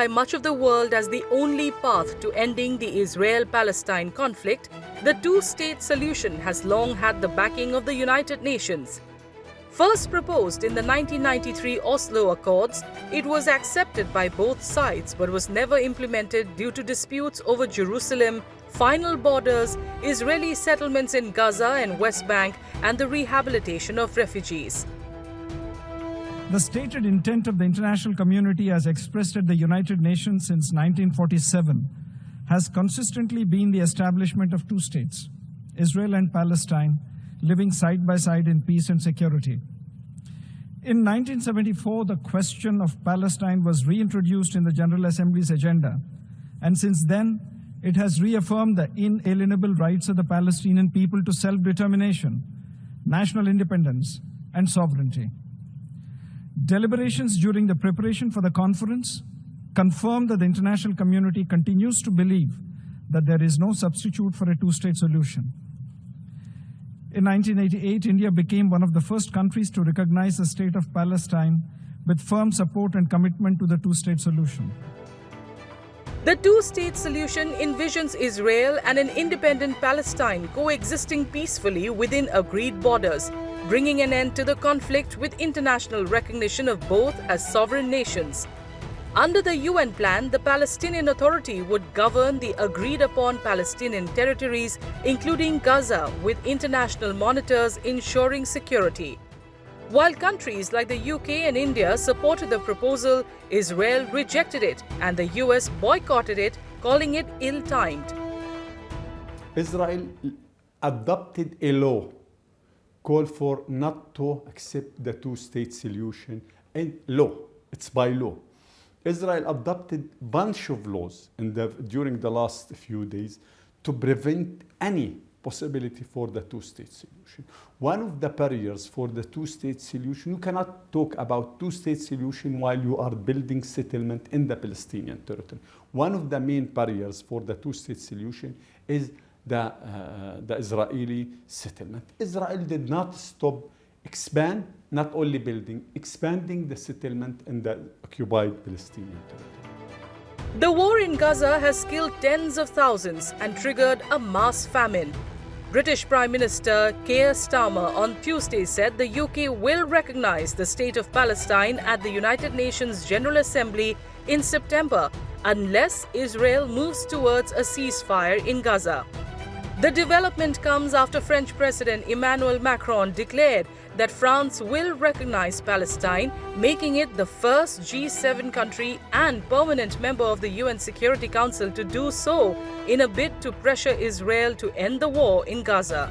by much of the world as the only path to ending the Israel-Palestine conflict, the two-state solution has long had the backing of the United Nations. First proposed in the 1993 Oslo Accords, it was accepted by both sides but was never implemented due to disputes over Jerusalem, final borders, Israeli settlements in Gaza and West Bank, and the rehabilitation of refugees. The stated intent of the international community as expressed at the United Nations since 1947 has consistently been the establishment of two states, Israel and Palestine, living side by side in peace and security. In 1974, the question of Palestine was reintroduced in the General Assembly's agenda, and since then, it has reaffirmed the inalienable rights of the Palestinian people to self-determination, national independence, and sovereignty. Deliberations during the preparation for the conference confirmed that the international community continues to believe that there is no substitute for a two-state solution. In 1988, India became one of the first countries to recognize the state of Palestine with firm support and commitment to the two-state solution. The two-state solution envisions Israel and an independent Palestine coexisting peacefully within agreed borders, bringing an end to the conflict with international recognition of both as sovereign nations. Under the UN plan, the Palestinian Authority would govern the agreed-upon Palestinian territories, including Gaza, with international monitors ensuring security. While countries like the UK and India supported the proposal, Israel rejected it and the US boycotted it, calling it ill-timed. Israel adopted a law called for not to accept the two-state solution in law. It's by law. Israel adopted a bunch of laws during the last few days to prevent any possibility for the two-state solution. One of the barriers for the two-state solution, you cannot talk about two-state solution while you are building settlement in the Palestinian territory. One of the main barriers for the two-state solution is the Israeli settlement. Israel did not stop not only building, expanding the settlement in the occupied Palestinian territory. The war in Gaza has killed tens of thousands and triggered a mass famine. British Prime Minister Keir Starmer on Tuesday said the UK will recognize the state of Palestine at the United Nations General Assembly in September unless Israel moves towards a ceasefire in Gaza. The development comes after French President Emmanuel Macron declared that France will recognize Palestine, making it the first G7 country and permanent member of the UN Security Council to do so in a bid to pressure Israel to end the war in Gaza.